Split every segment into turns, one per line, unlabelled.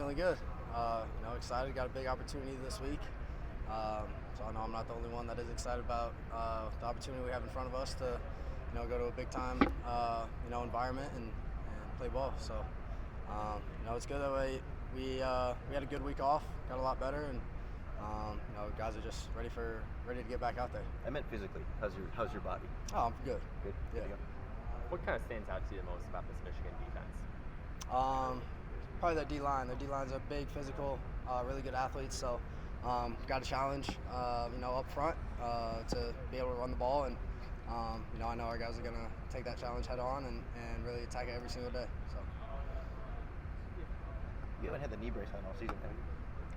feeling good. Excited. Got a big opportunity this week. So I know I'm not the only one that is excited about the opportunity we have in front of us to, go to a big time, environment and play ball. So, it's good that we had a good week off, got a lot better, and guys are just ready to get back out there.
I meant physically. How's your body?
Oh, I'm good.
Good.
Yeah.
What kind of stands out to you the most about this Michigan defense?
Probably their D-line. Their D-line's are big, physical, really good athletes. So, got a challenge, up front to be able to run the ball. And, I know our guys are going to take that challenge head on and really attack it every single day. So.
You haven't had the knee brace on all season, have you?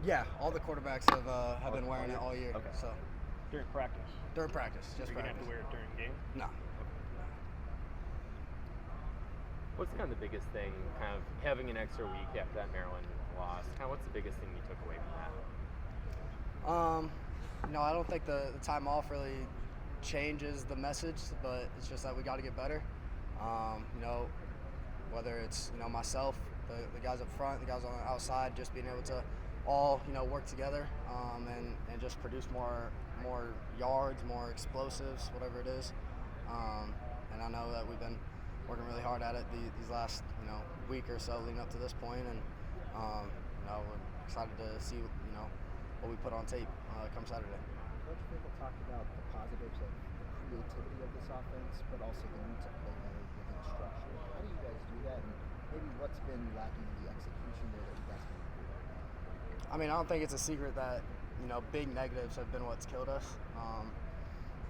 Yeah, all the quarterbacks have been wearing it all year.
Okay.
So.
During practice?
During practice, just
You're
practice.
going to have to wear it during game?
No.
What's kind of the biggest thing, kind of having an extra week after that Maryland loss? Kind of what's the biggest thing you took away from that?
I don't think the time off really changes the message, but it's just that we got to get better. Whether it's myself, the guys up front, the guys on the outside, just being able to all work together and just produce more yards, more explosives, whatever it is. And I know that we've been working really hard at it these last week or so leading up to this point, and we're excited to see what we put on tape come Saturday.
Coach Fickle talked about the positives of the creativity of this offense, but also the need to play better within structure. How do you guys do that, and maybe what's been lacking in the execution there that you guys can improve?
I don't think it's a secret that big negatives have been what's killed us.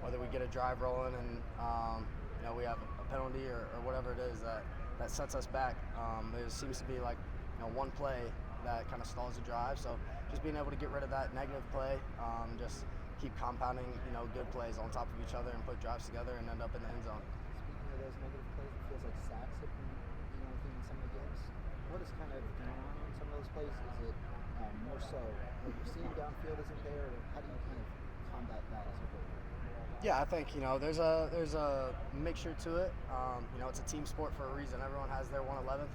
Whether we get a drive rolling and we have a penalty or whatever it is that sets us back. There seems to be like one play that kind of stalls the drive. So just being able to get rid of that negative play, just keep compounding good plays on top of each other and put drives together and end up in the end zone.
Speaking of those negative plays, it feels like sacks have been in some of the games. What is kind of going on in some of those plays? Is it more so what you're seeing downfield isn't there, or how do you kind of combat that as a whole?
Yeah, I think there's a mixture to it. It's a team sport for a reason. Everyone has their 1/11th,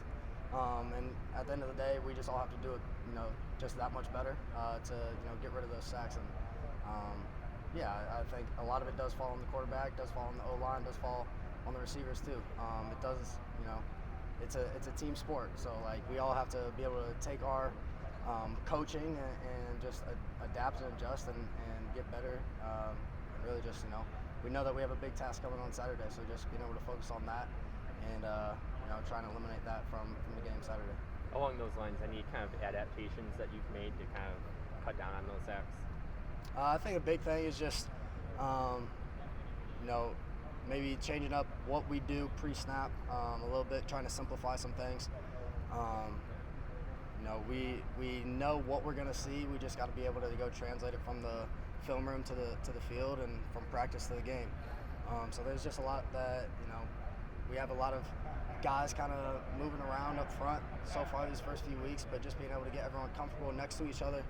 and at the end of the day, we just all have to do it, just that much better to get rid of those sacks. And I think a lot of it does fall on the quarterback, does fall on the O-line, does fall on the receivers too. It does, it's a team sport. So we all have to be able to take our coaching and just adapt and adjust and get better. Really just, we know that we have a big task coming on Saturday, so just being able to focus on that and, trying to eliminate that from the game Saturday.
Along those lines, any kind of adaptations that you've made to kind of cut down on those sacks?
I think a big thing is just, maybe changing up what we do pre-snap a little bit, trying to simplify some things. We know what we're going to see. We just got to be able to go translate it from the film room to the field and from practice to the game. So there's just a lot that, we have a lot of guys kind of moving around up front so far these first few weeks, but just being able to get everyone comfortable next to each other,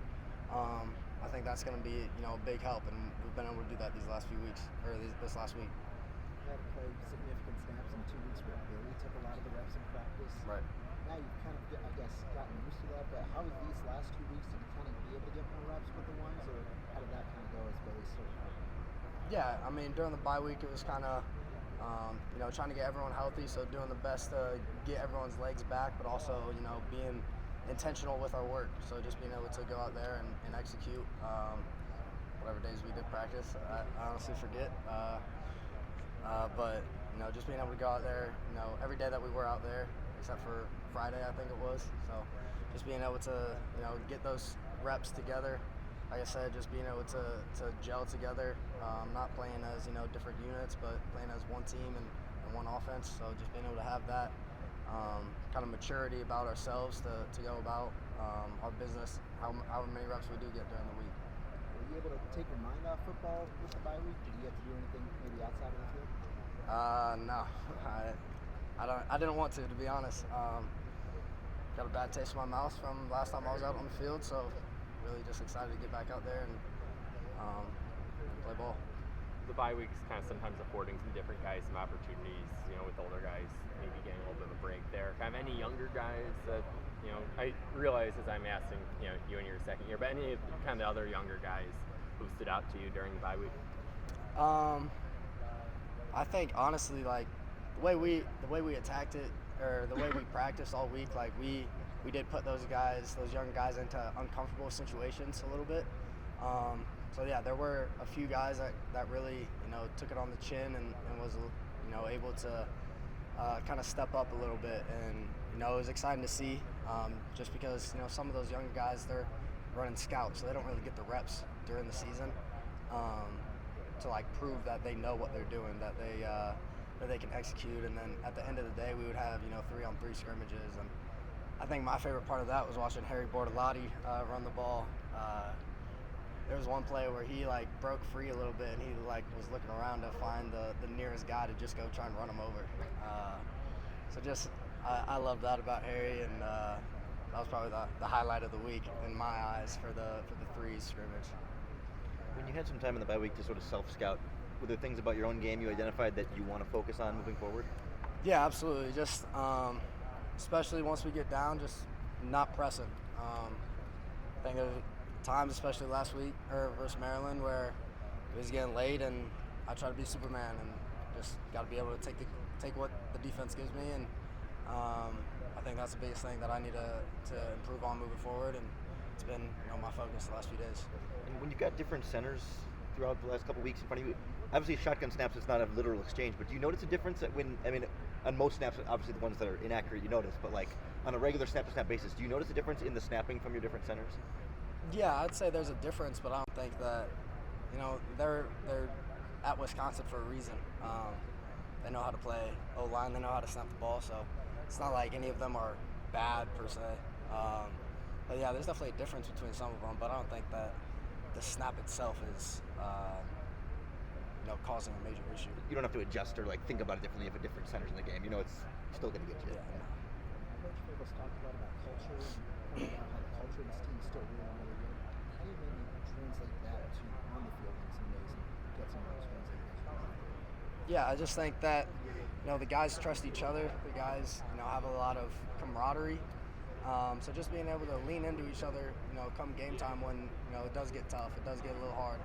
I think that's going to be, a big help, and we've been able to do that these last few weeks, or this last week.
You had to play significant snaps in 2 weeks where Billy took a lot of the reps in practice.
Right.
Now you've kind of, gotten used to that, but how was these last 2 weeks? Did you kind of be able to get more reps with the ones, or how did that kind of go as Billy started?
Yeah, during the bye week, it was kind of, trying to get everyone healthy, so doing the best to get everyone's legs back, but also, being intentional with our work. So just being able to go out there and execute whatever days we did practice. I honestly forget. But, just being able to go out there, every day that we were out there, except for Friday, I think it was. So just being able to, get those reps together. Like I said, just being able to gel together, not playing as, different units, but playing as one team and one offense. So just being able to have that kind of maturity about ourselves to go about our business, however many reps we do get during the week.
Were you able to take your mind off football with the bye week? Did you have to do anything maybe outside of the field?
No, I didn't want to be honest. Got a bad taste in my mouth from last time I was out on the field, so really just excited to get back out there and play ball.
The bye week's kind of sometimes affording some different guys some opportunities, with older guys maybe getting a little bit of a break there. Kind of any younger guys that I realize as I'm asking, you in your second year, but any of kind of the other younger guys who stood out to you during the bye week?
I think honestly, like the way we attacked it, or the way we practiced all week, like we did put those young guys into uncomfortable situations a little bit. So yeah, there were a few guys that really took it on the chin and was able to kind of step up a little bit, and it was exciting to see, just because some of those younger guys, they're running scouts, so they don't really get the reps during the season to like prove that they know what they're doing, that they can execute. And then at the end of the day, we would have 3-on-3 scrimmages, and I think my favorite part of that was watching Harry Bortolotti run the ball. There was one play where he broke free a little bit, and he was looking around to find the nearest guy to just go try and run him over. I love that about Harry, and that was probably the highlight of the week in my eyes for the threes scrimmage.
When you had some time in the bye week to sort of self-scout, were there things about your own game you identified that you want to focus on moving forward?
Yeah, absolutely. Just especially once we get down, just not pressing. I think there's times, especially last week or versus Maryland, where it was getting late, and I try to be Superman and just got to be able to take what the defense gives me, and I think that's the biggest thing that I need to improve on moving forward, and it's been my focus the last few days.
And when you've got different centers throughout the last couple of weeks in front of you, obviously shotgun snaps, it's not a literal exchange, but do you notice a difference on most snaps, obviously the ones that are inaccurate you notice, but on a regular snap-to-snap basis, do you notice a difference in the snapping from your different centers?
Yeah, I'd say there's a difference, but I don't think that, they're at Wisconsin for a reason. They know how to play O-line, they know how to snap the ball, so it's not like any of them are bad per se. But yeah, there's definitely a difference between some of them, but I don't think that the snap itself is causing a major issue.
You don't have to adjust or think about it differently if a different center's in the game. It's still going to get you.
Yeah.
Coach Vogel's talked a lot about culture and how the culture of this team is still really good. How do you maybe translate that to on the field in some ways and get some of those wins that you guys want?
Yeah, I just think that the guys trust each other. The guys have a lot of camaraderie. So just being able to lean into each other, come game time when it does get tough, it does get a little hard.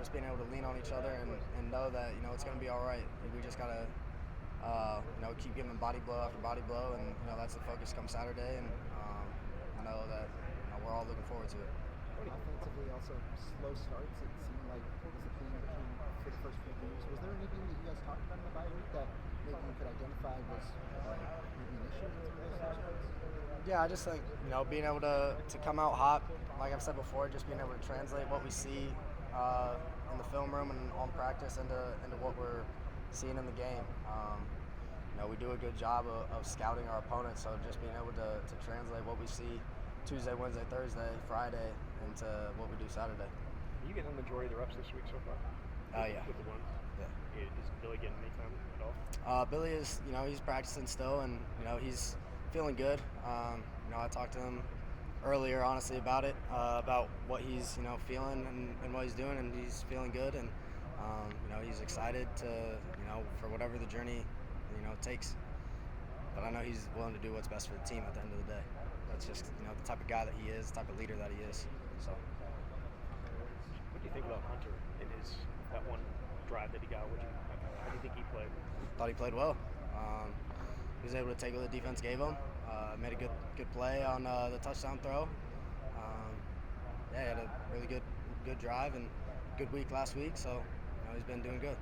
Just being able to lean on each other and know that it's going to be all right. We just gotta keep giving body blow after body blow, and that's the focus come Saturday. And I know that we're all looking forward to it.
Offensively, also slow starts. It seemed like was the theme for the first few games. Was there anything that you guys talked about in the bye week that maybe you could identify was maybe an issue with some of those slow starts?
Yeah, I just think being able to come out hot, like I've said before, just being able to translate what we see in the film room and on practice into what we're seeing in the game. We do a good job of scouting our opponents, so just being able to translate what we see Tuesday, Wednesday, Thursday, Friday into what we do Saturday.
Are you getting the majority of the reps this week so far?
Yeah.
With the ones?
Yeah.
Is Billy getting any time at all?
Billy is, he's practicing still, and he's feeling good. I talked to him earlier, honestly, about it, about what he's feeling and what he's doing, and he's feeling good, and he's excited to for whatever the journey takes. But I know he's willing to do what's best for the team at the end of the day. That's just the type of guy that he is, the type of leader that he is. So.
What do you think about Hunter in that one drive that he got? How do you think he played?
Thought he played well. He was able to take what the defense gave him. Made a good play on the touchdown throw. He had a really good drive and good week last week. So he's been doing good.